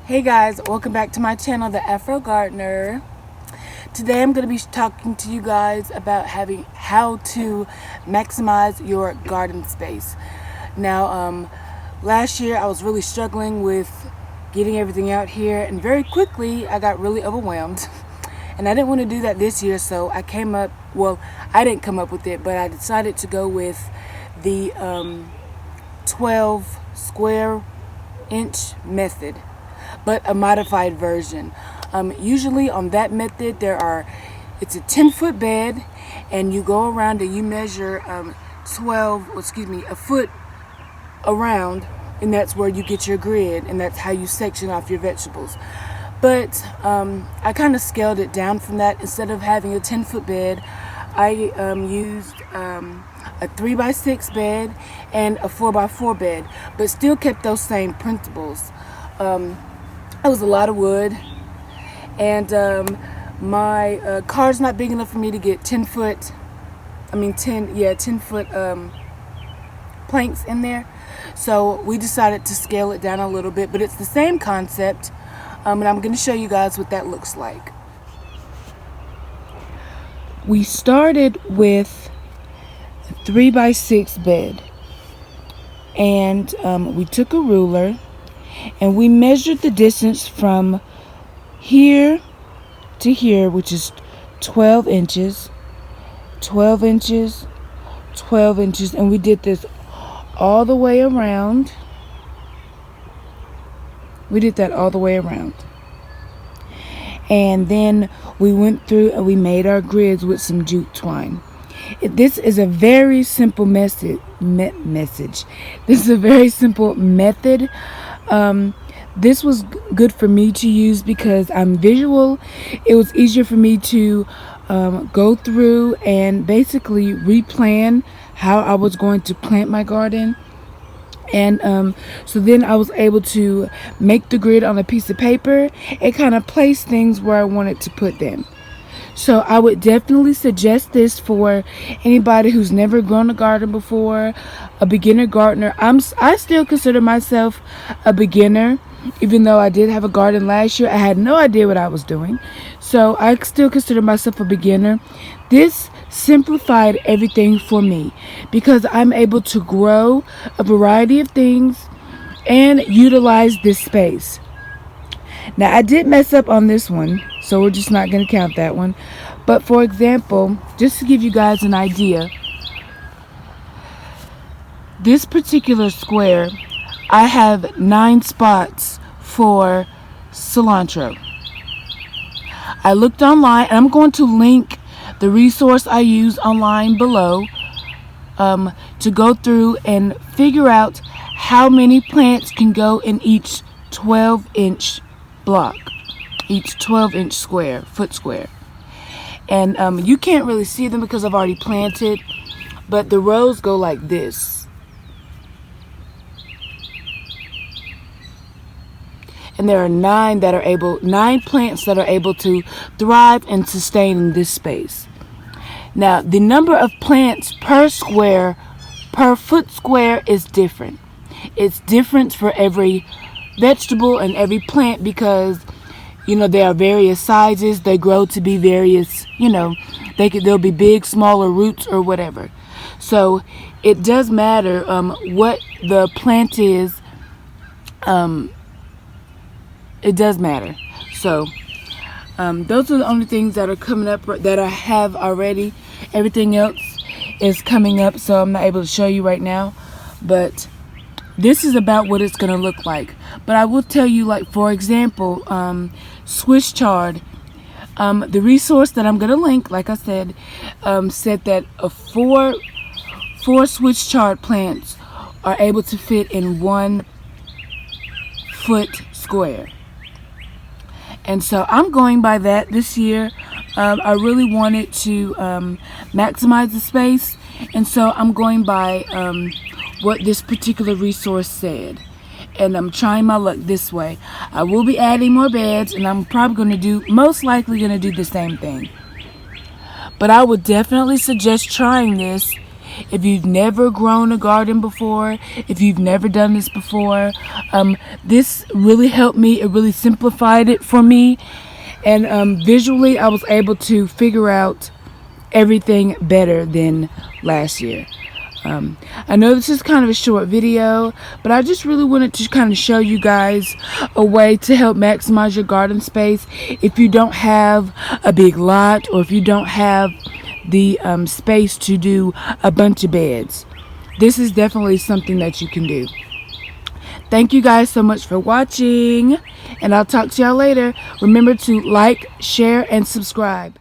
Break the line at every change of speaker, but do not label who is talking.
Hey guys, welcome back to my channel, the Afro Gardener. Today I'm going to be talking to you guys about how to maximize your garden space. Now, last year I was really struggling with getting everything out here, and very quickly I got really overwhelmed. And I didn't want to do that this year, so I didn't come up with it, but I decided to go with the 12 square inch method, but a modified version. Usually on that method it's a 10-foot bed, and you go around and you measure a foot around, and that's where you get your grid, and that's how you section off your vegetables. But I kind of scaled it down from that. Instead of having a 10-foot bed, I used a 3x6 bed and a 4x4 bed, but still kept those same principles. It was a lot of wood, and my car's not big enough for me to get 10 foot planks in there. So we decided to scale it down a little bit, but it's the same concept, and I'm going to show you guys what that looks like. We started with a 3x6 bed, and we took a ruler and we measured the distance from here to here, which is 12 inches, 12 inches, 12 inches, and we did this all the way around. We did that all the way around. And then we went through and we made our grids with some jute twine. This is a very simple message. This is a very simple method. This was good for me to use because I'm visual. It was easier for me to go through and basically replan how I was going to plant my garden. And so then I was able to make the grid on a piece of paper and kind of place things where I wanted to put them. So I would definitely suggest this for anybody who's never grown a garden before, a beginner gardener. I still consider myself a beginner, even though I did have a garden last year. I had no idea what I was doing, so I still consider myself a beginner. This simplified everything for me because I'm able to grow a variety of things and utilize this space. Now, I did mess up on this one, so we're just not going to count that one. But for example, just to give you guys an idea, this particular square, I have 9 spots for cilantro. I looked online, and I'm going to link the resource I use online below to go through and figure out how many plants can go in each 12-inch block, each 12-inch foot square. And you can't really see them because I've already planted, but the rows go like this. And there are 9 plants that are able to thrive and sustain in this space. Now, the number of plants per foot square is different. It's different for every vegetable and every plant because, there are various sizes. They grow to be various, there'll be big, smaller roots or whatever. So it does matter what the plant is. It does matter. So those are the only things that are coming up that I have already. Everything else is coming up, so I'm not able to show you right now, but this is about what it's going to look like. But I will tell you, like, for example, Swiss chard, the resource that I'm going to link, like I said, said that four Swiss chard plants are able to fit in 1 foot square. And so I'm going by that this year. I really wanted to maximize the space, and so I'm going by what this particular resource said. And I'm trying my luck this way. I will be adding more beds, and I'm probably most likely going to do the same thing. But I would definitely suggest trying this If you've never grown a garden before, if you've never done this before, this really helped me. It really simplified it for me. And visually, I was able to figure out everything better than last year. I know this is kind of a short video, but I just really wanted to kind of show you guys a way to help maximize your garden space if you don't have a big lot, or if you don't have the space to do a bunch of beds. This is definitely something that you can do. Thank you guys so much for watching, and I'll talk to y'all later. Remember to like, share, and subscribe.